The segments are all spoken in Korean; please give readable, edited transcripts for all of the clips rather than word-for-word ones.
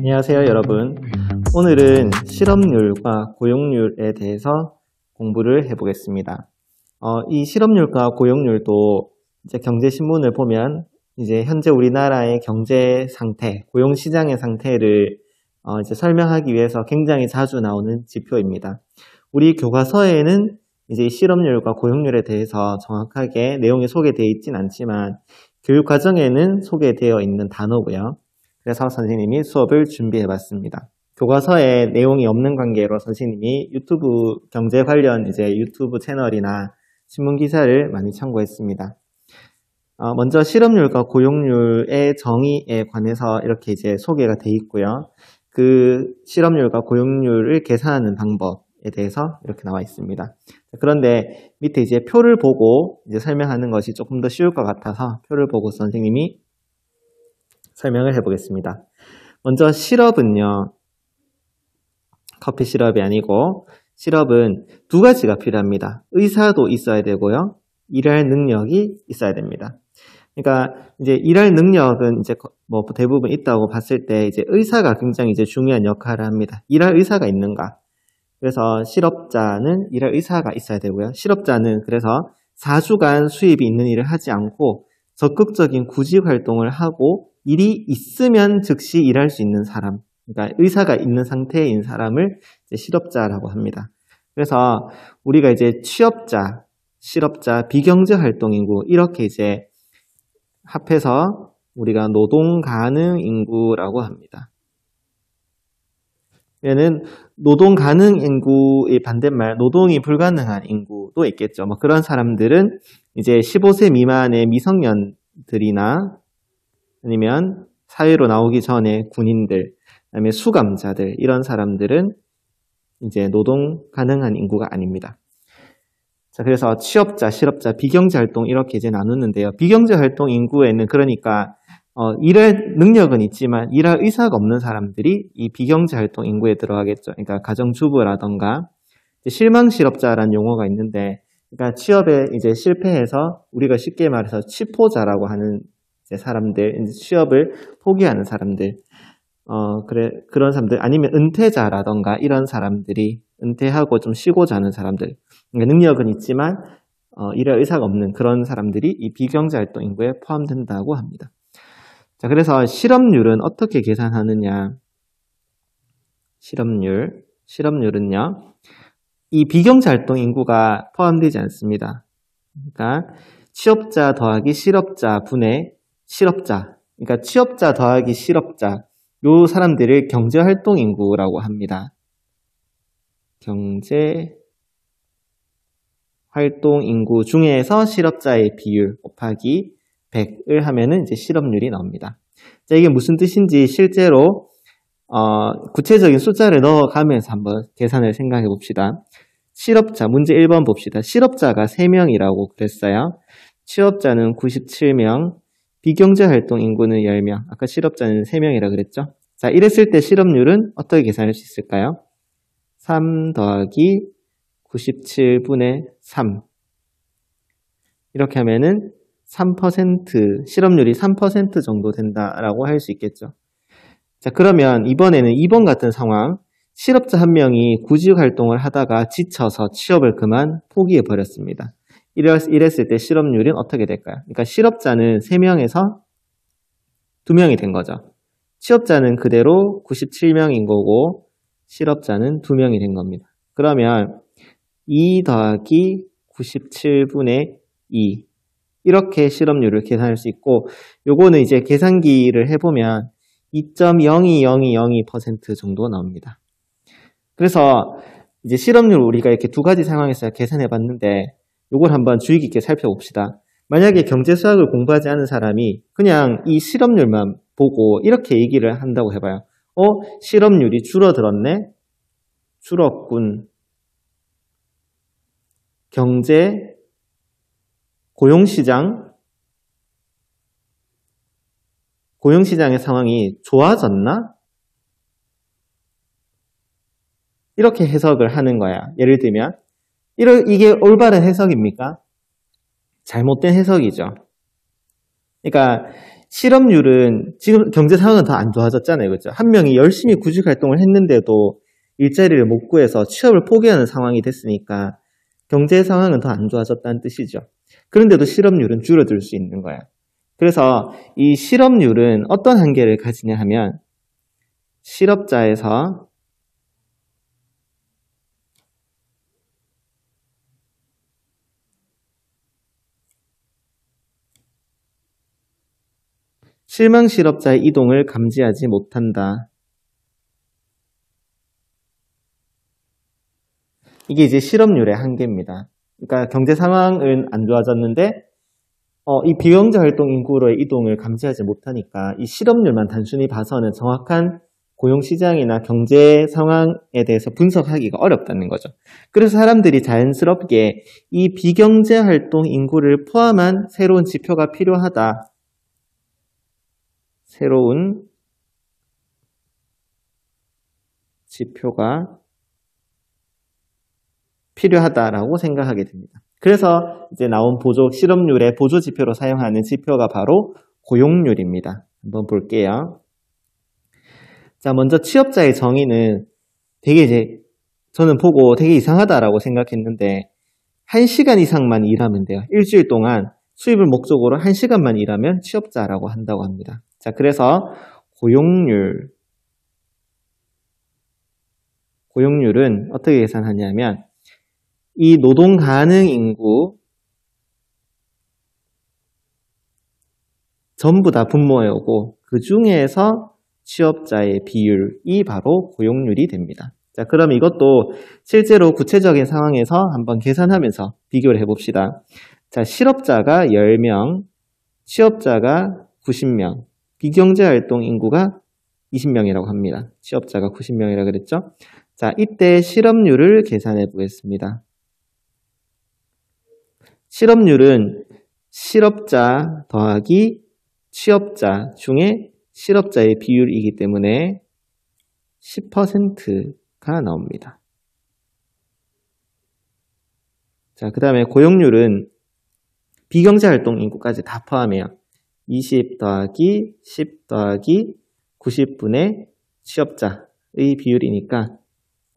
안녕하세요, 여러분. 오늘은 실업률과 고용률에 대해서 공부를 해보겠습니다. 이 실업률과 고용률도 이제 경제신문을 보면 이제 현재 우리나라의 경제 상태, 고용 시장의 상태를 이제 설명하기 위해서 굉장히 자주 나오는 지표입니다. 우리 교과서에는 이제 이 실업률과 고용률에 대해서 정확하게 내용이 소개되어 있진 않지만 교육과정에는 소개되어 있는 단어고요. 그래서 선생님이 수업을 준비해 봤습니다. 교과서에 내용이 없는 관계로 선생님이 유튜브 경제 관련 이제 유튜브 채널이나 신문 기사를 많이 참고했습니다. 먼저 실업률과 고용률의 정의에 관해서 이렇게 이제 소개가 되어 있고요. 그 실업률과 고용률을 계산하는 방법에 대해서 이렇게 나와 있습니다. 그런데 밑에 이제 표를 보고 이제 설명하는 것이 조금 더 쉬울 것 같아서 표를 보고 선생님이 설명을 해보겠습니다. 먼저 실업은요, 커피 시럽이 아니고 실업은 두 가지가 필요합니다. 의사도 있어야 되고요, 일할 능력이 있어야 됩니다. 그러니까 이제 일할 능력은 이제 뭐 대부분 있다고 봤을 때 이제 의사가 굉장히 이제 중요한 역할을 합니다. 일할 의사가 있는가? 그래서 실업자는 일할 의사가 있어야 되고요. 실업자는 그래서 4주간 수입이 있는 일을 하지 않고 적극적인 구직 활동을 하고 일이 있으면 즉시 일할 수 있는 사람, 그러니까 의사가 있는 상태인 사람을 이제 실업자라고 합니다. 그래서 우리가 이제 취업자, 실업자, 비경제 활동 인구 이렇게 이제 합해서 우리가 노동 가능 인구라고 합니다. 얘는 노동 가능 인구의 반대말 노동이 불가능한 인구도 있겠죠. 뭐 그런 사람들은 이제 15세 미만의 미성년들이나 아니면 사회로 나오기 전에 군인들, 그다음에 수감자들 이런 사람들은 이제 노동 가능한 인구가 아닙니다. 자, 그래서 취업자, 실업자, 비경제 활동 이렇게 이제 나누는데요. 비경제 활동 인구에는 그러니까 일할 능력은 있지만 일할 의사가 없는 사람들이 이 비경제 활동 인구에 들어가겠죠. 그러니까 가정주부라던가 실망 실업자라는 용어가 있는데, 그러니까 취업에 이제 실패해서 우리가 쉽게 말해서 취포자라고 하는 이제 사람들, 이제 취업을 포기하는 사람들, 그런 사람들, 아니면 은퇴자라던가 이런 사람들이 은퇴하고 좀 쉬고자 하는 사람들, 그러니까 능력은 있지만 일할 의사가 없는 그런 사람들이 이 비경제 활동 인구에 포함된다고 합니다. 자, 그래서 실업률은 어떻게 계산하느냐? 실업률은요, 이 비경제 활동 인구가 포함되지 않습니다. 그러니까 취업자 더하기 실업자 분의 실업자, 그러니까 취업자 더하기 실업자, 요 사람들을 경제 활동 인구라고 합니다. 경제 활동 인구 중에서 실업자의 비율 곱하기 100을 하면은 이제 실업률이 나옵니다. 자, 이게 무슨 뜻인지 실제로 구체적인 숫자를 넣어가면서 한번 계산을 생각해 봅시다. 실업자, 문제 1번 봅시다. 실업자가 3명이라고 그랬어요. 취업자는 97명, 비경제 활동 인구는 10명. 아까 실업자는 3명이라고 그랬죠? 자, 이랬을 때 실업률은 어떻게 계산할 수 있을까요? 3 더하기 97분의 3. 이렇게 하면은 3%, 실업률이 3% 정도 된다라고 할 수 있겠죠. 자, 그러면 이번에는 2번 같은 상황, 실업자 한 명이 구직 활동을 하다가 지쳐서 취업을 그만 포기해 버렸습니다. 이랬을 때 실업률은 어떻게 될까요? 그러니까 실업자는 3명에서 2명이 된 거죠. 취업자는 그대로 97명인 거고 실업자는 2명이 된 겁니다. 그러면 2 더하기 97분의 2 이렇게 실업률을 계산할 수 있고, 요거는 이제 계산기를 해보면 2.02002% 정도 나옵니다. 그래서 이제 실업률 우리가 이렇게 두 가지 상황에서 계산해 봤는데 요걸 한번 주의 깊게 살펴봅시다. 만약에 경제수학을 공부하지 않은 사람이 그냥 이 실업률만 보고 이렇게 얘기를 한다고 해봐요. 실업률이 줄어들었네? 줄었군. 경제, 고용시장의 상황이 좋아졌나? 이렇게 해석을 하는 거야. 예를 들면 이게 올바른 해석입니까? 잘못된 해석이죠. 그러니까 실업률은 지금 경제 상황은 더 안 좋아졌잖아요. 그렇죠? 한 명이 열심히 구직 활동을 했는데도 일자리를 못 구해서 취업을 포기하는 상황이 됐으니까 경제 상황은 더 안 좋아졌다는 뜻이죠. 그런데도 실업률은 줄어들 수 있는 거야. 그래서 이 실업률은 어떤 한계를 가지냐 하면 실업자에서 실망 실업자의 이동을 감지하지 못한다. 이게 이제 실업률의 한계입니다. 그러니까 경제 상황은 안 좋아졌는데 이 비경제 활동 인구로의 이동을 감지하지 못하니까 이 실업률만 단순히 봐서는 정확한 고용시장이나 경제 상황에 대해서 분석하기가 어렵다는 거죠. 그래서 사람들이 자연스럽게 이 비경제 활동 인구를 포함한 새로운 지표가 필요하다. 새로운 지표가 필요하다라고 생각하게 됩니다. 그래서 이제 나온 실업률의 보조 지표로 사용하는 지표가 바로 고용률입니다. 한번 볼게요. 자, 먼저 취업자의 정의는 되게 이제 저는 보고 되게 이상하다라고 생각했는데 1시간 이상만 일하면 돼요. 일주일 동안 수입을 목적으로 1시간만 일하면 취업자라고 한다고 합니다. 자, 그래서 고용률은 어떻게 계산하냐면 이 노동 가능 인구 전부 다 분모해오고 그 중에서 취업자의 비율이 바로 고용률이 됩니다. 자, 그럼 이것도 실제로 구체적인 상황에서 한번 계산하면서 비교를 해봅시다. 자, 실업자가 10명, 취업자가 90명, 비경제활동 인구가 20명이라고 합니다. 취업자가 90명이라고 그랬죠? 자, 이때 실업률을 계산해 보겠습니다. 실업률은 실업자 더하기 취업자 중에 실업자의 비율이기 때문에 10%가 나옵니다. 자, 그 다음에 고용률은 비경제활동 인구까지 다 포함해요. 20 더하기 10 더하기 90분의 취업자의 비율이니까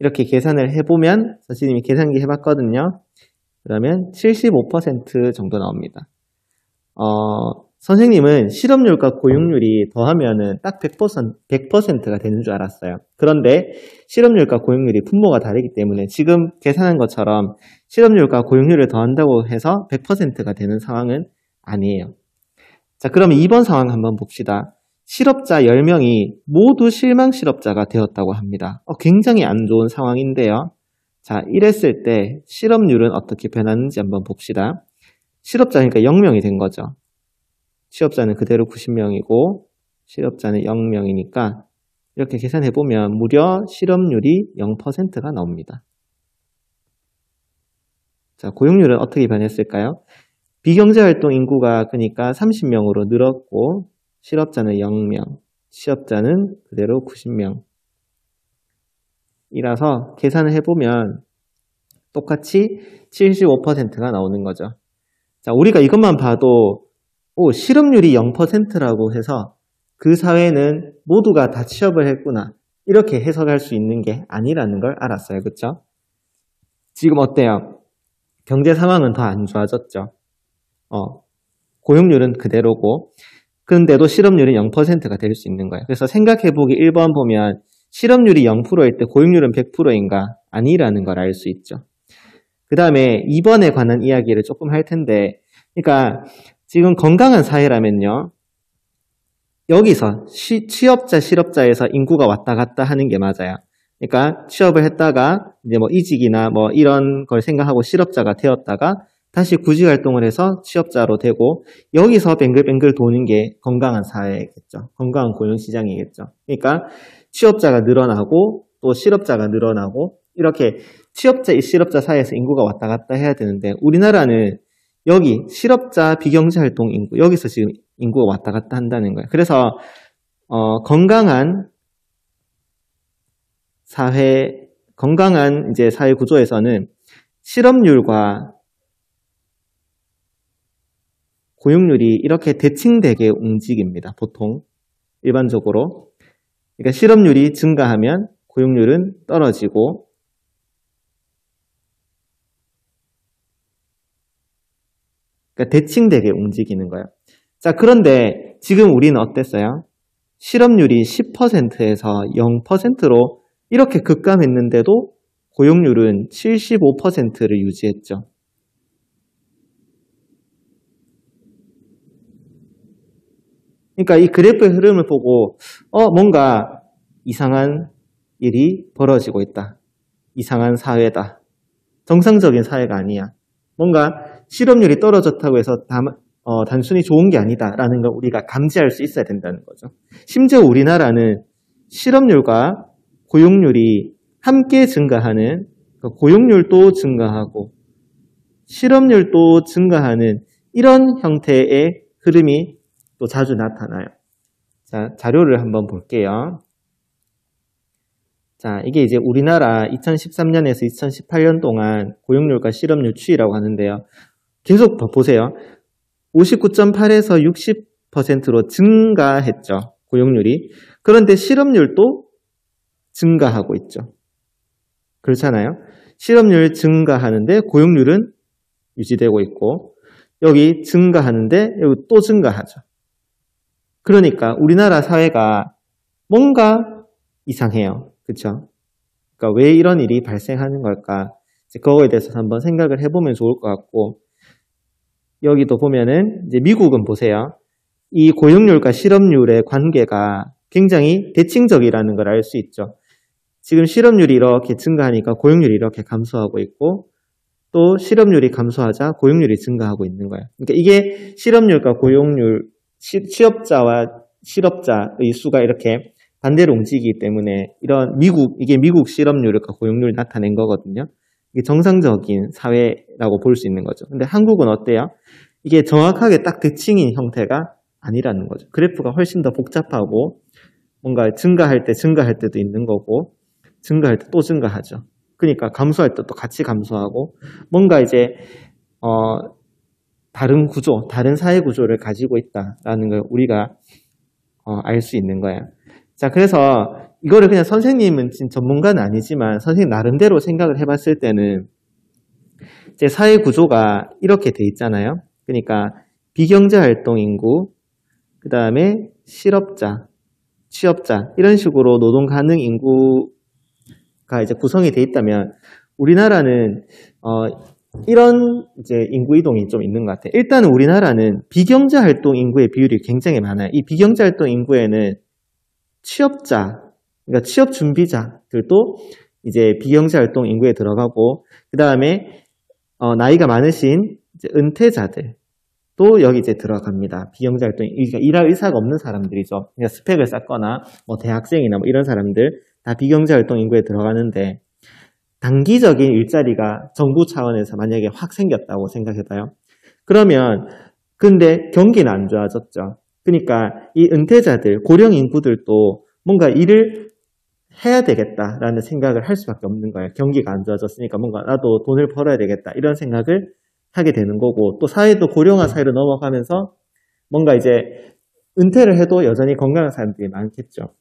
이렇게 계산을 해보면 선생님이 계산기 해봤거든요. 그러면 75% 정도 나옵니다. 선생님은 실업률과 고용률이 더하면은 딱 100%가 되는 줄 알았어요. 그런데 실업률과 고용률이 분모가 다르기 때문에 지금 계산한 것처럼 실업률과 고용률을 더한다고 해서 100%가 되는 상황은 아니에요. 자, 그럼 2번 상황 한번 봅시다. 실업자 10명이 모두 실망 실업자가 되었다고 합니다. 굉장히 안 좋은 상황인데요. 자, 이랬을 때 실업률은 어떻게 변하는지 한번 봅시다. 실업자니까 0명이 된 거죠. 취업자는 그대로 90명이고 실업자는 0명이니까 이렇게 계산해보면 무려 실업률이 0%가 나옵니다. 자, 고용률은 어떻게 변했을까요? 비경제활동 인구가 그러니까 30명으로 늘었고 실업자는 0명, 취업자는 그대로 90명 이라서 계산을 해보면 똑같이 75%가 나오는 거죠. 자, 우리가 이것만 봐도 실업률이 0%라고 해서 그 사회는 모두가 다 취업을 했구나 이렇게 해석할 수 있는 게 아니라는 걸 알았어요. 그렇죠? 지금 어때요? 경제 상황은 더 안 좋아졌죠. 고용률은 그대로고 그런데도 실업률은 0%가 될 수 있는 거예요. 그래서 생각해보기 1번 보면 실업률이 0%일 때 고용률은 100%인가? 아니라는 걸 알 수 있죠. 그 다음에 2번에 관한 이야기를 조금 할 텐데 그러니까 지금 건강한 사회라면요. 여기서 취업자, 실업자에서 인구가 왔다 갔다 하는 게 맞아요. 그러니까 취업을 했다가 이제 뭐 이직이나 뭐 이런 걸 생각하고 실업자가 되었다가 다시 구직 활동을 해서 취업자로 되고 여기서 뱅글뱅글 도는 게 건강한 사회겠죠. 건강한 고용시장이겠죠. 그러니까 취업자가 늘어나고 또 실업자가 늘어나고 이렇게 취업자, 실업자 사이에서 인구가 왔다 갔다 해야 되는데 우리나라는 여기 실업자 비경제활동 인구 여기서 지금 인구가 왔다 갔다 한다는 거예요. 그래서 건강한 이제 사회 구조에서는 실업률과 고용률이 이렇게 대칭되게 움직입니다. 보통 일반적으로. 그러니까 실업률이 증가하면 고용률은 떨어지고 그러니까 대칭되게 움직이는 거예요. 자, 그런데 지금 우리는 어땠어요? 실업률이 10%에서 0%로 이렇게 급감했는데도 고용률은 75%를 유지했죠. 그러니까 이 그래프의 흐름을 보고 뭔가 이상한 일이 벌어지고 있다. 이상한 사회다. 정상적인 사회가 아니야. 뭔가 실업률이 떨어졌다고 해서 단순히 좋은 게 아니다라는 걸 우리가 감지할 수 있어야 된다는 거죠. 심지어 우리나라는 실업률과 고용률이 함께 증가하는, 고용률도 증가하고 실업률도 증가하는 이런 형태의 흐름이 또 자주 나타나요. 자, 자료를 한번 볼게요. 자, 이게 이제 우리나라 2013년에서 2018년 동안 고용률과 실업률 추이라고 하는데요. 계속 보세요. 59.8에서 60%로 증가했죠. 고용률이. 그런데 실업률도 증가하고 있죠. 그렇잖아요. 실업률 증가하는데 고용률은 유지되고 있고 여기 증가하는데 여기 또 증가하죠. 그러니까 우리나라 사회가 뭔가 이상해요. 그렇죠? 그러니까 왜 이런 일이 발생하는 걸까? 그거에 대해서 한번 생각을 해보면 좋을 것 같고 여기도 보면은 이제 미국은 보세요. 이 고용률과 실업률의 관계가 굉장히 대칭적이라는 걸 알 수 있죠. 지금 실업률이 이렇게 증가하니까 고용률이 이렇게 감소하고 있고 또 실업률이 감소하자 고용률이 증가하고 있는 거예요. 그러니까 이게 실업률과 고용률, 취업자와 실업자의 수가 이렇게 반대로 움직이기 때문에 이게 미국 실업률과 고용률을 나타낸 거거든요. 이게 정상적인 사회라고 볼 수 있는 거죠. 근데 한국은 어때요? 이게 정확하게 딱 대칭인 형태가 아니라는 거죠. 그래프가 훨씬 더 복잡하고 뭔가 증가할 때도 있는 거고 증가할 때 또 증가하죠. 그러니까 감소할 때 또 같이 감소하고 뭔가 이제 다른 구조, 다른 사회 구조를 가지고 있다라는 걸 우리가 알 수 있는 거예요. 자, 그래서 이거를 그냥 선생님은 전문가는 아니지만 선생님 나름대로 생각을 해봤을 때는 이제 사회 구조가 이렇게 돼 있잖아요. 그러니까 비경제활동 인구, 그 다음에 실업자, 취업자 이런 식으로 노동 가능 인구가 이제 구성이 돼 있다면 우리나라는 이런 이제 인구 이동이 좀 있는 것 같아요. 일단은 우리나라는 비경제활동 인구의 비율이 굉장히 많아요. 이 비경제활동 인구에는 취업자, 그러니까 취업 준비자들도 이제 비경제활동 인구에 들어가고 그 다음에 나이가 많으신 이제 은퇴자들도 여기 이제 들어갑니다. 비경제활동, 그러니까 일할 의사가 없는 사람들이죠. 그러니까 스펙을 쌓거나 뭐 대학생이나 뭐 이런 사람들 다 비경제활동 인구에 들어가는데 단기적인 일자리가 정부 차원에서 만약에 확 생겼다고 생각해봐요. 그러면 근데 경기는 안 좋아졌죠. 그러니까 이 은퇴자들, 고령 인구들도 뭔가 일을 해야 되겠다라는 생각을 할 수밖에 없는 거예요. 경기가 안 좋아졌으니까 뭔가 나도 돈을 벌어야 되겠다 이런 생각을 하게 되는 거고 또 사회도 고령화 사회로 넘어가면서 뭔가 이제 은퇴를 해도 여전히 건강한 사람들이 많겠죠.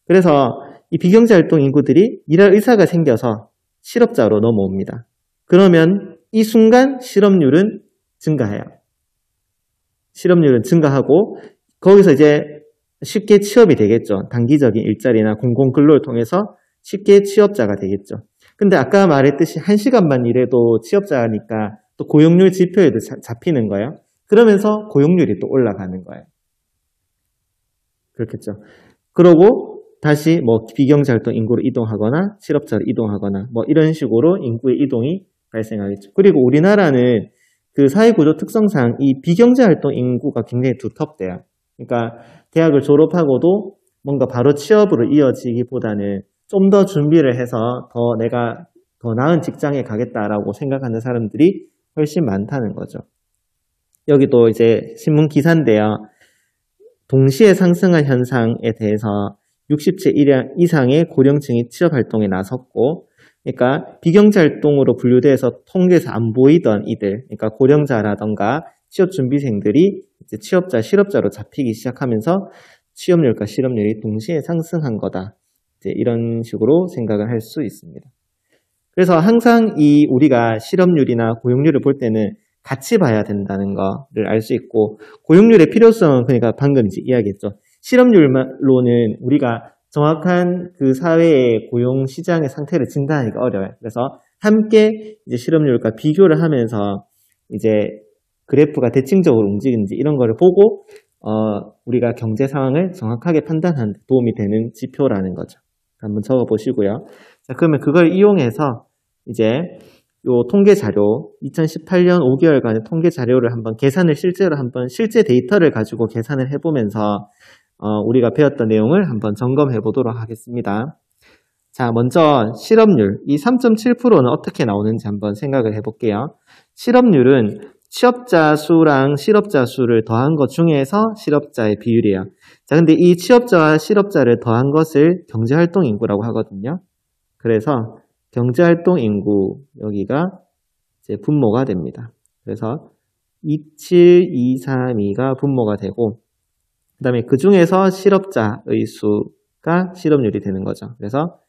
그래서 이 비경제활동 인구들이 일할 의사가 생겨서 실업자로 넘어옵니다. 그러면 이 순간 실업률은 증가해요. 실업률은 증가하고 거기서 이제 쉽게 취업이 되겠죠. 단기적인 일자리나 공공근로를 통해서 쉽게 취업자가 되겠죠. 근데 아까 말했듯이 1시간만 일해도 취업자니까 또 고용률 지표에도 잡히는 거예요. 그러면서 고용률이 또 올라가는 거예요. 그렇겠죠. 그러고 다시 뭐 비경제활동 인구로 이동하거나 실업자로 이동하거나 뭐 이런 식으로 인구의 이동이 발생하겠죠. 그리고 우리나라는 그 사회구조 특성상 이 비경제활동 인구가 굉장히 두텁대요. 그러니까 대학을 졸업하고도 뭔가 바로 취업으로 이어지기보다는 좀 더 준비를 해서 내가 더 나은 직장에 가겠다라고 생각하는 사람들이 훨씬 많다는 거죠. 여기도 이제 신문 기사인데요. 동시에 상승한 현상에 대해서 60세 이상의 고령층이 취업활동에 나섰고 그러니까 비경제활동으로 분류돼서 통계에서 안 보이던 이들, 그러니까 고령자라던가 취업준비생들이 이제 취업자, 실업자로 잡히기 시작하면서 취업률과 실업률이 동시에 상승한 거다. 이제 이런 식으로 생각을 할 수 있습니다. 그래서 항상 우리가 실업률이나 고용률을 볼 때는 같이 봐야 된다는 거를 알 수 있고, 고용률의 필요성은 그러니까 방금 이제 이야기했죠. 실업률로는 우리가 정확한 그 사회의 고용 시장의 상태를 진단하기가 어려워요. 그래서 함께 이제 실업률과 비교를 하면서 이제 그래프가 대칭적으로 움직이는지 이런 거를 보고 우리가 경제 상황을 정확하게 판단하는 데 도움이 되는 지표라는 거죠. 한번 적어 보시고요. 자, 그러면 그걸 이용해서 이제 요 통계 자료, 2018년 5개월간의 통계 자료를 한번 계산을 실제로 한번 실제 데이터를 가지고 계산을 해보면서 우리가 배웠던 내용을 한번 점검해 보도록 하겠습니다. 자, 먼저 실업률, 이 3.7%는 어떻게 나오는지 한번 생각을 해볼게요. 실업률은 취업자 수랑 실업자 수를 더한 것 중에서 실업자의 비율이에요. 자, 근데 이 취업자와 실업자를 더한 것을 경제활동 인구라고 하거든요. 그래서 경제활동 인구, 여기가 이제 분모가 됩니다. 그래서 27232가 분모가 되고, 그 다음에 그 중에서 실업자의 수가 실업률이 되는 거죠. 그래서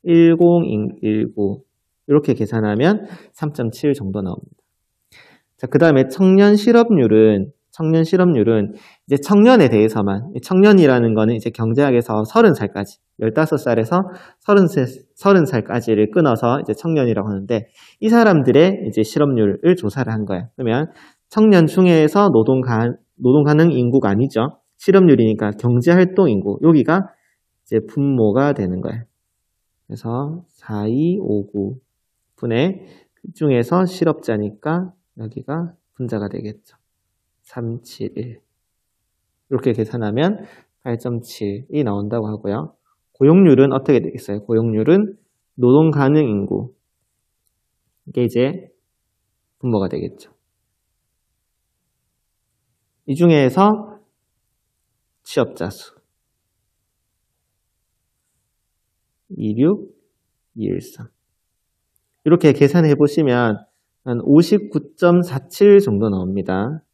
1019 이렇게 계산하면 3.7 정도 나옵니다. 자, 그 다음에 청년 실업률은 이제 청년에 대해서만, 청년이라는 거는 이제 경제학에서 30살까지, 15살에서 30살까지를 끊어서 이제 청년이라고 하는데, 이 사람들의 이제 실업률을 조사를 한 거예요. 그러면 청년 중에서 노동 가능 인구가 아니죠. 실업률이니까 경제활동 인구, 여기가 이제 분모가 되는 거예요. 그래서 4259 분의 그 중에서 실업자니까 여기가 분자가 되겠죠. 371 이렇게 계산하면 8.7이 나온다고 하고요. 고용률은 어떻게 되겠어요? 고용률은 노동 가능 인구, 이게 이제 분모가 되겠죠. 이 중에서 취업자 수 26, 213 이렇게 계산해 보시면 한 59.47 정도 나옵니다.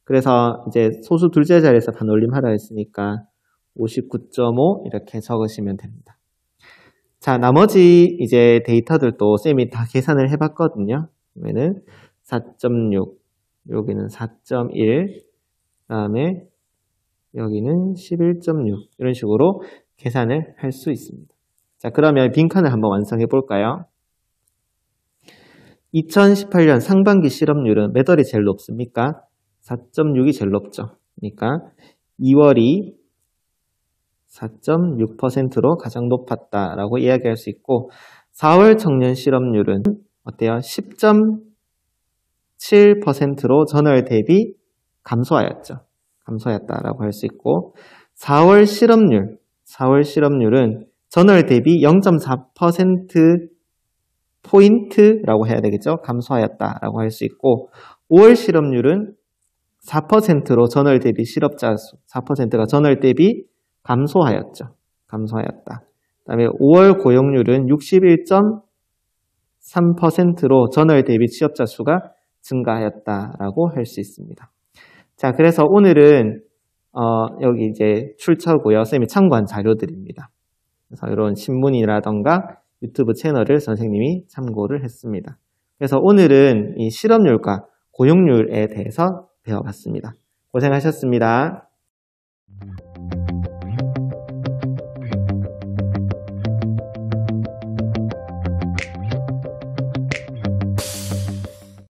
그래서 이제 소수 둘째 자리에서 반올림 하라 했으니까 59.5 이렇게 적으시면 됩니다. 자, 나머지 이제 데이터들도 쌤이 다 계산을 해봤거든요. 그러면은 4.6, 여기는 4.1, 그다음에 여기는 11.6 이런 식으로 계산을 할 수 있습니다. 자, 그러면 빈칸을 한번 완성해 볼까요? 2018년 상반기 실업률은 몇 월이 제일 높습니까? 4.6이 제일 높죠. 그러니까 2월이 4.6%로 가장 높았다라고 이야기할 수 있고, 4월 청년 실업률은 어때요? 10.7%로 전월 대비 감소하였다라고 할 수 있고, 4월 실업률은 전월 대비 0.4%포인트라고 해야 되겠죠? 감소하였다라고 할 수 있고, 5월 실업률은 4%로 전월 대비 실업자 수 4%가 전월 대비 감소하였다. 그 다음에 5월 고용률은 61.3%로 전월 대비 취업자 수가 증가하였다라고 할 수 있습니다. 자, 그래서 오늘은 여기 이제 출처고요. 쌤이 참고한 자료들입니다. 그래서 이런 신문이라던가 유튜브 채널을 선생님이 참고를 했습니다. 그래서 오늘은 이 실업률과 고용률에 대해서 배워봤습니다. 고생하셨습니다.